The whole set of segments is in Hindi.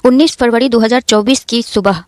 19 फरवरी 2024 की सुबह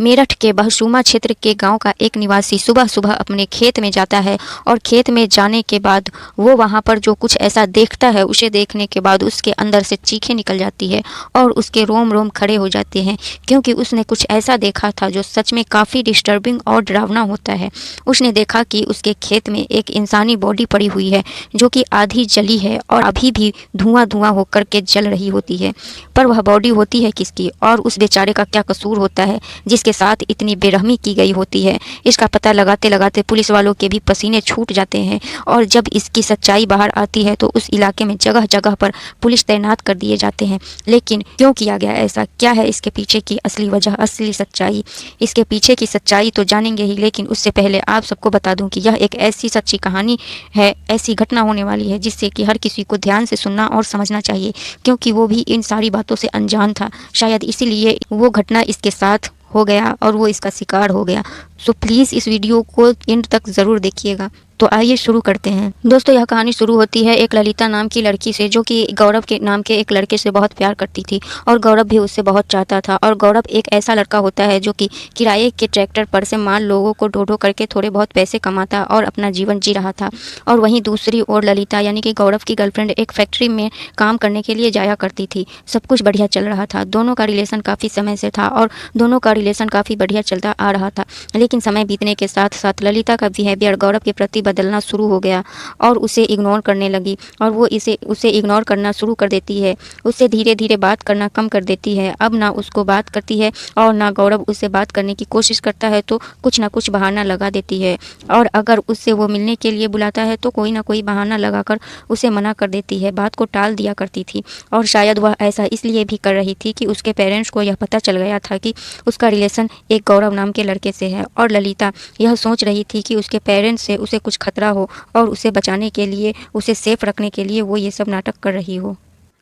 मेरठ के बहशुमा क्षेत्र के गांव का एक निवासी सुबह सुबह अपने खेत में जाता है और खेत में जाने के बाद वो वहां पर जो कुछ ऐसा देखता है, उसे देखने के बाद उसके अंदर से चीखें निकल जाती है और उसके रोम रोम खड़े हो जाते हैं, क्योंकि उसने कुछ ऐसा देखा था जो सच में काफ़ी डिस्टर्बिंग और डरावना होता है। उसने देखा कि उसके खेत में एक इंसानी बॉडी पड़ी हुई है जो कि आधी जली है और अभी भी धुआं धुआं होकर के जल रही होती है। पर वह बॉडी होती है किसकी और उस बेचारे का क्या कसूर होता है जिसके साथ इतनी बेरहमी की गई होती है? इसका पता लगाते लगाते पुलिस वालों के भी पसीने छूट जाते हैं और जब इसकी सच्चाई बाहर आती है तो उस इलाके में जगह जगह पर पुलिस तैनात कर दिए जाते हैं। लेकिन क्यों किया गया ऐसा? क्या है इसके पीछे की असली वजह, असली सच्चाई? इसके पीछे की सच्चाई तो जानेंगे ही, लेकिन उससे पहले आप सबको बता दूं कि यह एक ऐसी सच्ची कहानी है, ऐसी घटना होने वाली है जिससे कि हर किसी को ध्यान से सुनना और समझना चाहिए, क्योंकि वो भी इन सारी बातों से अनजान था। शायद इसीलिए वो घटना इसके साथ हो गया और वो इसका शिकार हो गया। सो प्लीज़ इस वीडियो को एंड तक ज़रूर देखिएगा। तो आइए शुरू करते हैं। दोस्तों, यह कहानी शुरू होती है एक ललिता नाम की लड़की से, जो कि गौरव के नाम के एक लड़के से बहुत प्यार करती थी और गौरव भी उससे बहुत चाहता था। और गौरव एक ऐसा लड़का होता है जो कि किराए के ट्रैक्टर पर से माल लोगों को ढो ढो करके थोड़े बहुत पैसे कमाता और अपना जीवन जी रहा था। और वहीं दूसरी ओर ललिता यानी कि गौरव की गर्लफ्रेंड एक फैक्ट्री में काम करने के लिए जाया करती थी। सब कुछ बढ़िया चल रहा था, दोनों का रिलेशन काफ़ी समय से था और दोनों का रिलेशन काफ़ी बढ़िया चलता आ रहा था। लेकिन समय बीतने के साथ साथ ललिता का बिहेवियर गौरव के प्रति बदलना शुरू हो गया और उसे इग्नोर करने लगी और वो उसे इग्नोर करना शुरू कर देती है। उससे धीरे धीरे बात करना कम कर देती है। अब ना उसको बात करती है और ना गौरव उससे बात करने की कोशिश करता है तो कुछ ना कुछ बहाना लगा देती है। और अगर उससे वो मिलने के लिए बुलाता है तो कोई ना कोई बहाना लगाकर उसे मना कर देती है, बात को टाल दिया करती थी। और शायद वह ऐसा इसलिए भी कर रही थी कि उसके पेरेंट्स को यह पता चल गया था कि उसका रिलेशन एक गौरव नाम के लड़के से है। और ललिता यह सोच रही थी कि उसके पेरेंट्स से उसे कुछ खतरा हो और उसे बचाने के लिए, उसे सेफ रखने के लिए वो ये सब नाटक कर रही हो।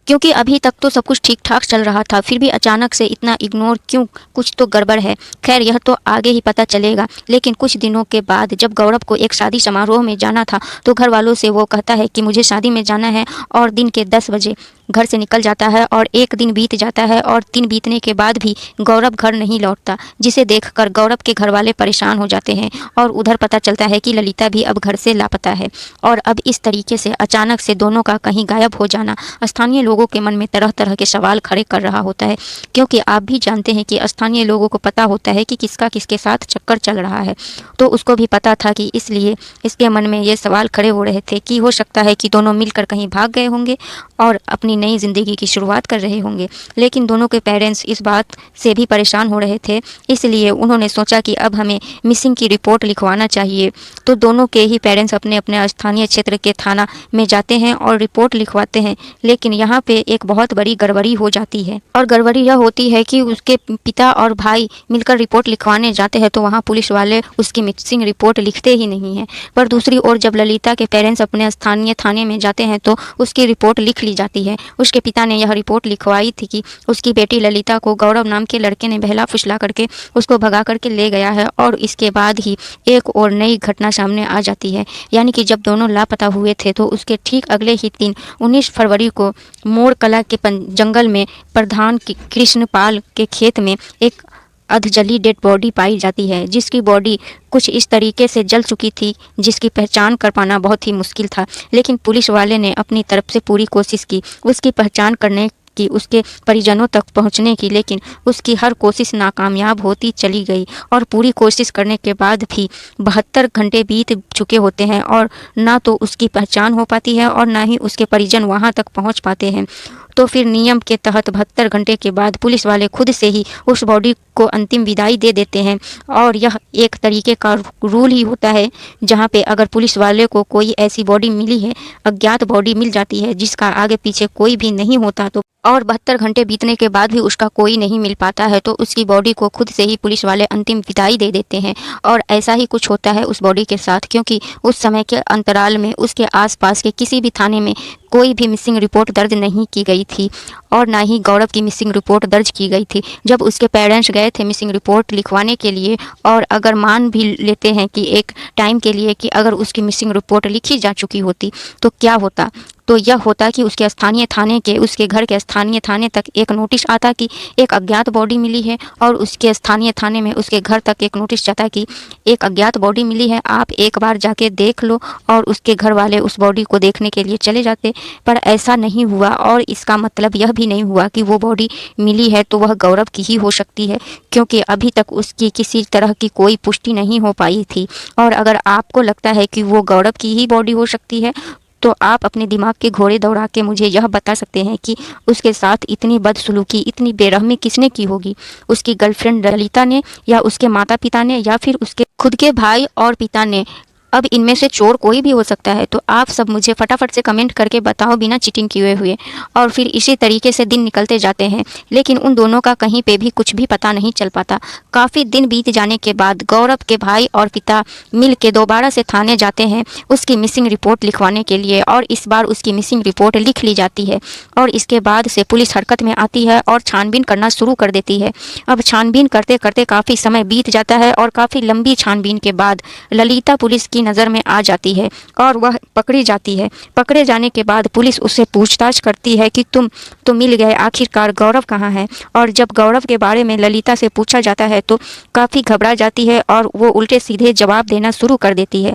क्योंकि अभी तक तो सब कुछ ठीक ठाक चल रहा था, फिर भी अचानक से इतना इग्नोर क्यों? कुछ तो गड़बड़ है। खैर, यह तो आगे ही पता चलेगा। लेकिन कुछ दिनों के बाद जब गौरव को एक शादी समारोह में जाना था तो घर वालों से वो कहता है कि मुझे शादी में जाना है और दिन के 10 बजे घर से निकल जाता है। और एक दिन बीत जाता है और दिन बीतने के बाद भी गौरव घर नहीं लौटता, जिसे देखकर गौरव के घर वाले परेशान हो जाते हैं। और उधर पता चलता है कि ललिता भी अब घर से लापता है। और अब इस तरीके से अचानक से दोनों का कहीं गायब हो जाना स्थानीय लोगों के मन में तरह तरह के सवाल खड़े कर रहा होता है, क्योंकि आप भी जानते हैं कि स्थानीय लोगों को पता होता है कि किसका किसके साथ चक्कर चल रहा है। तो उसको भी पता था कि इसलिए इसके मन में ये सवाल खड़े हो रहे थे कि हो सकता है कि दोनों मिलकर कहीं भाग गए होंगे और अपनी नई ज़िंदगी की शुरुआत कर रहे होंगे। लेकिन दोनों के पेरेंट्स इस बात से भी परेशान हो रहे थे, इसलिए उन्होंने सोचा कि अब हमें मिसिंग की रिपोर्ट लिखवाना चाहिए। तो दोनों के ही पेरेंट्स अपने अपने स्थानीय क्षेत्र के थाना में जाते हैं और रिपोर्ट लिखवाते हैं। लेकिन यहाँ पे एक बहुत बड़ी गड़बड़ी हो जाती है। और गड़बड़ी यह होती है कि उसके पिता और भाई मिलकर रिपोर्ट लिखवाने जाते हैं तो वहाँ पुलिस वाले उसकी मिसिंग रिपोर्ट लिखते ही नहीं हैं। पर दूसरी ओर जब ललिता के पेरेंट्स अपने स्थानीय थाने में जाते हैं तो उसकी रिपोर्ट लिख ली जाती है। उसके पिता ने यह रिपोर्ट लिखवाई थी कि उसकी बेटी ललिता को गौरव नाम के लड़के ने बहला फुसला करके उसको भगा करके ले गया है। और इसके बाद ही एक और नई घटना सामने आ जाती है, यानी कि जब दोनों लापता हुए थे तो उसके ठीक अगले ही दिन 19 फरवरी को मोड़ कला के जंगल में प्रधान कृष्णपाल के खेत में एक अधजली डेड बॉडी पाई जाती है, जिसकी बॉडी कुछ इस तरीके से जल चुकी थी जिसकी पहचान कर पाना बहुत ही मुश्किल था। लेकिन पुलिस वाले ने अपनी तरफ से पूरी कोशिश की उसकी पहचान करने की, उसके परिजनों तक पहुंचने की, लेकिन उसकी हर कोशिश नाकामयाब होती चली गई। और पूरी कोशिश करने के बाद भी 72 घंटे बीत चुके होते हैं और ना तो उसकी पहचान हो पाती है और ना ही उसके परिजन वहां तक पहुंच पाते हैं। तो फिर नियम के तहत 72 घंटे के बाद पुलिस वाले खुद से ही उस बॉडी को अंतिम विदाई दे देते हैं। और यह एक तरीके का रूल ही होता है जहां पे अगर पुलिस वाले को कोई ऐसी बॉडी मिली है, अज्ञात बॉडी मिल जाती है जिसका आगे पीछे कोई भी नहीं होता, तो और 72 घंटे बीतने के बाद भी उसका कोई नहीं मिल पाता है तो उसकी बॉडी को खुद से ही पुलिस वाले अंतिम विदाई दे देते हैं। और ऐसा ही कुछ होता है उस बॉडी के साथ, क्योंकि उस समय के अंतराल में उसके आसपास के किसी भी थाने में कोई भी मिसिंग रिपोर्ट दर्ज नहीं की गई थी। और ना ही गौरव की मिसिंग रिपोर्ट दर्ज की गई थी। जब उसके पेरेंट्स गए थे मिसिंग रिपोर्ट लिखवाने के लिए, और अगर मान भी लेते हैं कि एक टाइम के लिए कि अगर उसकी मिसिंग रिपोर्ट लिखी जा चुकी होती तो क्या होता, तो यह होता कि उसके स्थानीय थाने के, उसके घर के स्थानीय थाने तक एक नोटिस आता कि एक अज्ञात बॉडी मिली है, और उसके स्थानीय थाने में उसके घर तक एक नोटिस जाता कि एक अज्ञात बॉडी मिली है, आप एक बार जाके देख लो, और उसके घर वाले उस बॉडी को देखने के लिए चले जाते। पर ऐसा नहीं हुआ, और इसका मतलब यह भी नहीं हुआ कि वो बॉडी मिली है तो वह गौरव की ही हो सकती है, क्योंकि अभी तक उसकी किसी तरह की कोई पुष्टि नहीं हो पाई थी। और अगर आपको लगता है कि वो गौरव की ही बॉडी हो सकती है, तो आप अपने दिमाग के घोड़े दौड़ा के मुझे यह बता सकते हैं कि उसके साथ इतनी बदसलूकी, इतनी बेरहमी किसने की होगी? उसकी गर्लफ्रेंड ललिता ने, या उसके माता पिता ने, या फिर उसके खुद के भाई और पिता ने? अब इनमें से चोर कोई भी हो सकता है, तो आप सब मुझे फटाफट से कमेंट करके बताओ बिना चीटिंग किए हुए। और फिर इसी तरीके से दिन निकलते जाते हैं, लेकिन उन दोनों का कहीं पे भी कुछ भी पता नहीं चल पाता। काफ़ी दिन बीत जाने के बाद गौरव के भाई और पिता मिल के दोबारा से थाने जाते हैं उसकी मिसिंग रिपोर्ट लिखवाने के लिए, और इस बार उसकी मिसिंग रिपोर्ट लिख ली जाती है। और इसके बाद से पुलिस हरकत में आती है और छानबीन करना शुरू कर देती है। अब छानबीन करते करते काफ़ी समय बीत जाता है, और काफ़ी लंबी छानबीन के बाद ललिता पुलिस की नज़र में आ जाती है और वह पकड़ी जाती है। पकड़े जाने के बाद पुलिस उससे पूछताछ करती है कि तुम तो मिल गए, आखिरकार गौरव कहाँ है? और जब गौरव के बारे में ललिता से पूछा जाता है तो काफ़ी घबरा जाती है और वो उल्टे सीधे जवाब देना शुरू कर देती है,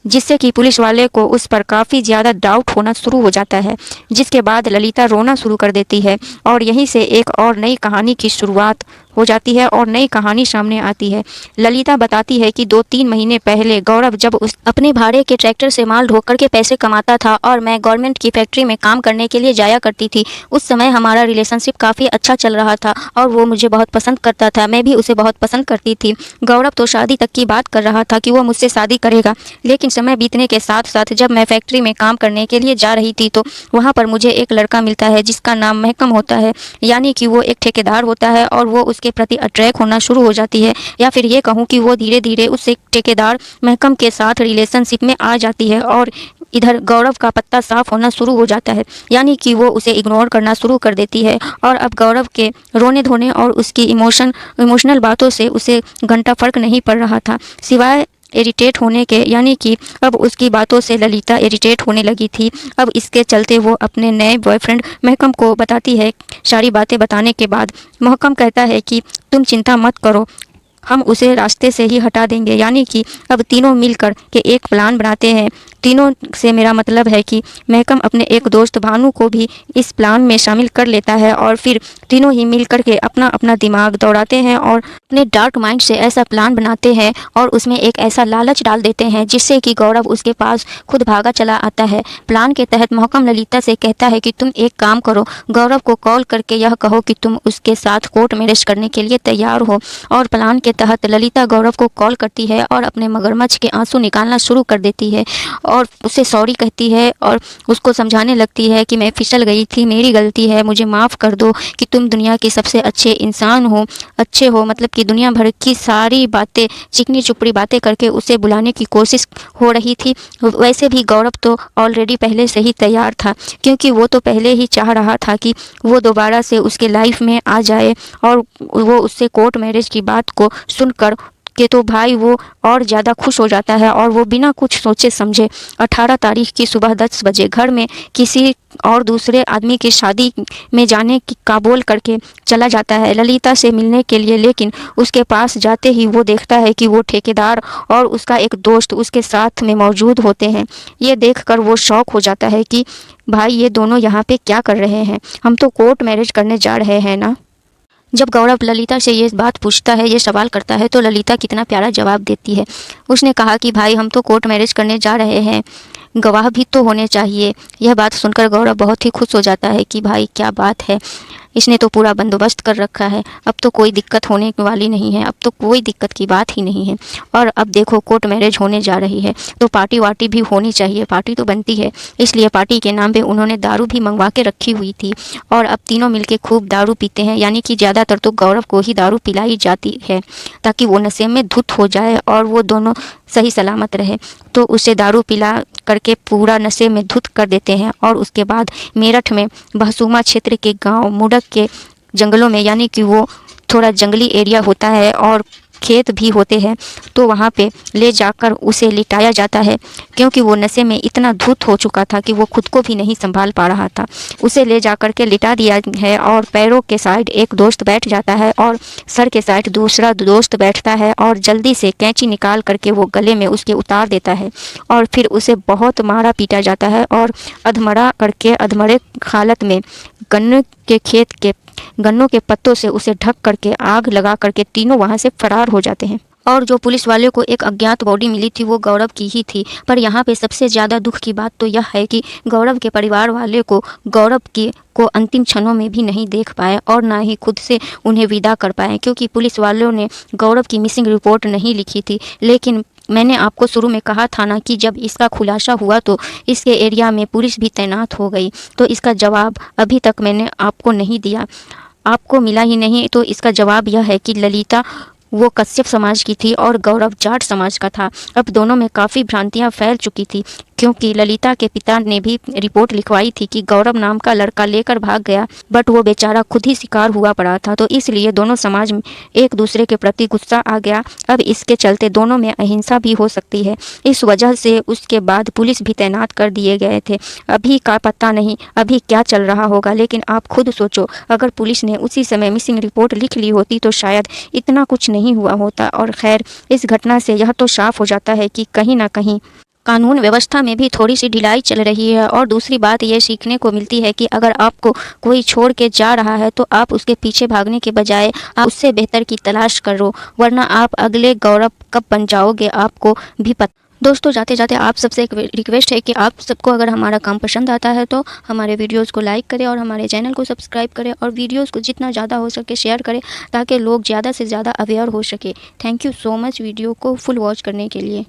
जिससे कि पुलिस वाले को उस पर काफ़ी ज़्यादा डाउट होना शुरू हो जाता है। जिसके बाद ललिता रोना शुरू कर देती है, और यहीं से एक और नई कहानी की शुरुआत हो जाती है और नई कहानी सामने आती है। ललिता बताती है कि 2-3 महीने पहले गौरव जब उस अपने भाड़े के ट्रैक्टर से माल ढोकर के पैसे कमाता था और मैं गवर्नमेंट की फैक्ट्री में काम करने के लिए जाया करती थी, उस समय हमारा रिलेशनशिप काफ़ी अच्छा चल रहा था और वो मुझे बहुत पसंद करता था, मैं भी उसे बहुत पसंद करती थी। गौरव तो शादी तक की बात कर रहा था कि वो मुझसे शादी करेगा, लेकिन समय बीतने के साथ साथ जब मैं फैक्ट्री में काम करने के लिए जा रही थी तो वहाँ पर मुझे एक लड़का मिलता है जिसका नाम महकम होता है, यानी कि वो एक ठेकेदार होता है और वो के प्रति अट्रैक्ट होना शुरू हो जाती है, या फिर ये कहूँ कि वो धीरे धीरे उस एक ठेकेदार महकम के साथ रिलेशनशिप में आ जाती है। और इधर गौरव का पत्ता साफ होना शुरू हो जाता है, यानी कि वो उसे इग्नोर करना शुरू कर देती है। और अब गौरव के रोने धोने और उसकी इमोशनल बातों से उसे घंटा फर्क नहीं पड़ रहा था, सिवाय इरिटेट होने के, यानी कि अब उसकी बातों से ललिता इरिटेट होने लगी थी। अब इसके चलते वो अपने नए बॉयफ्रेंड महकम को बताती है। सारी बातें बताने के बाद महकम कहता है कि तुम चिंता मत करो, हम उसे रास्ते से ही हटा देंगे। यानी कि अब तीनों मिलकर के एक प्लान बनाते हैं। तीनों से मेरा मतलब है कि महकम अपने एक दोस्त भानु को भी इस प्लान में शामिल कर लेता है और फिर तीनों ही मिल कर के अपना अपना दिमाग दौड़ाते हैं और अपने डार्क माइंड से ऐसा प्लान बनाते हैं और उसमें एक ऐसा लालच डाल देते हैं जिससे कि गौरव उसके पास खुद भागा चला आता है। प्लान के तहत महकम ललिता से कहता है कि तुम एक काम करो, गौरव को कॉल करके यह कहो कि तुम उसके साथ कोर्ट मैरिज करने के लिए तैयार हो। और प्लान के तहत ललिता गौरव को कॉल करती है और अपने मगरमच्छ के आंसू निकालना शुरू कर देती है और उसे सॉरी कहती है और उसको समझाने लगती है कि मैं फिसल गई थी, मेरी गलती है, मुझे माफ़ कर दो, कि तुम दुनिया के सबसे अच्छे इंसान हो, अच्छे हो, मतलब कि दुनिया भर की सारी बातें, चिकनी चुपड़ी बातें करके उसे बुलाने की कोशिश हो रही थी। वैसे भी गौरव तो ऑलरेडी पहले से ही तैयार था, क्योंकि वो तो पहले ही चाह रहा था कि वो दोबारा से उसके लाइफ में आ जाए। और वो उससे कोर्ट मैरिज की बात को सुनकर के तो भाई वो और ज़्यादा खुश हो जाता है और वो बिना कुछ सोचे समझे 18 तारीख की सुबह 10 बजे घर में किसी और दूसरे आदमी की शादी में जाने की काबोल करके चला जाता है ललिता से मिलने के लिए। लेकिन उसके पास जाते ही वो देखता है कि वो ठेकेदार और उसका एक दोस्त उसके साथ में मौजूद होते हैं। ये देखकर वो शॉक हो जाता है कि भाई ये दोनों यहाँ पे क्या कर रहे हैं, हम तो कोर्ट मैरिज करने जा रहे हैं ना। जब गौरव ललिता से ये बात पूछता है, ये सवाल करता है, तो ललिता कितना प्यारा जवाब देती है। उसने कहा कि भाई हम तो कोर्ट मैरिज करने जा रहे हैं, गवाह भी तो होने चाहिए। यह बात सुनकर गौरव बहुत ही खुश हो जाता है कि भाई क्या बात है, इसने तो पूरा बंदोबस्त कर रखा है, अब तो कोई दिक्कत होने वाली नहीं है, अब तो कोई दिक्कत की बात ही नहीं है। और अब देखो कोर्ट मैरिज होने जा रही है तो पार्टी वार्टी भी होनी चाहिए, पार्टी तो बनती है, इसलिए पार्टी के नाम पे उन्होंने दारू भी मंगवा के रखी हुई थी। और अब तीनों मिलके खूब दारू पीते हैं, यानी कि ज़्यादातर तो गौरव को ही दारू पिलाई जाती है ताकि वो नशे में धुत हो जाए और वो दोनों सही सलामत रहे। तो उसे दारू पिला करके पूरा नशे में धुत कर देते हैं और उसके बाद मेरठ में बहसूमा क्षेत्र के गांव मुडक के जंगलों में, यानी कि वो थोड़ा जंगली एरिया होता है और खेत भी होते हैं, तो वहाँ पे ले जाकर उसे लिटाया जाता है क्योंकि वो नशे में इतना धुत हो चुका था कि वो खुद को भी नहीं संभाल पा रहा था। उसे ले जाकर के लिटा दिया है और पैरों के साइड एक दोस्त बैठ जाता है और सर के साइड दूसरा दोस्त बैठता है और जल्दी से कैंची निकाल करके वो गले में उसके उतार देता है और फिर उसे बहुत मारा पीटा जाता है और अधमरा करके अधमरे हालत में गन्नों के पत्तों से उसे ढक करके आग लगा करके तीनों वहां से फरार हो जाते हैं। और जो पुलिस वाले को एक अज्ञात बॉडी मिली थी वो गौरव की ही थी। पर यहाँ पे सबसे ज़्यादा दुख की बात तो यह है कि गौरव के परिवार वाले को गौरव को अंतिम क्षणों में भी नहीं देख पाए और ना ही खुद से उन्हें विदा कर पाए, क्योंकि पुलिस वालों ने गौरव की मिसिंग रिपोर्ट नहीं लिखी थी। लेकिन मैंने आपको शुरू में कहा था ना कि जब इसका खुलासा हुआ तो इसके एरिया में पुलिस भी तैनात हो गई, तो इसका जवाब अभी तक मैंने आपको नहीं दिया, आपको मिला ही नहीं। तो इसका जवाब यह है कि ललिता वो कश्यप समाज की थी और गौरव जाट समाज का था। अब दोनों में काफ़ी भ्रांतियां फैल चुकी थी क्योंकि ललिता के पिता ने भी रिपोर्ट लिखवाई थी कि गौरव नाम का लड़का लेकर भाग गया, बट वो बेचारा खुद ही शिकार हुआ पड़ा था। तो इसलिए दोनों समाज में एक दूसरे के प्रति गुस्सा आ गया। अब इसके चलते दोनों में अहिंसा भी हो सकती है। इस वजह से उसके बाद पुलिस भी तैनात कर दिए गए थे। अभी का पता नहीं अभी क्या चल रहा होगा, लेकिन आप खुद सोचो अगर पुलिस ने उसी समय मिसिंग रिपोर्ट लिख ली होती तो शायद इतना कुछ नहीं हुआ होता। और खैर, इस घटना से यह तो साफ हो जाता है कि कहीं ना कहीं कानून व्यवस्था में भी थोड़ी सी ढिलाई चल रही है। और दूसरी बात ये सीखने को मिलती है कि अगर आपको कोई छोड़ के जा रहा है तो आप उसके पीछे भागने के बजाय आप उससे बेहतर की तलाश करो, वरना आप अगले गौरव कब बन जाओगे आपको भी पता। दोस्तों, जाते जाते आप सबसे एक रिक्वेस्ट है कि आप सबको अगर हमारा काम पसंद आता है तो हमारे वीडियोस को लाइक करें और हमारे चैनल को सब्सक्राइब करें और वीडियोस को जितना ज़्यादा हो सके शेयर करें ताकि लोग ज़्यादा से ज़्यादा अवेयर हो सके। Thank you so much video को फुल वॉच करने के लिए।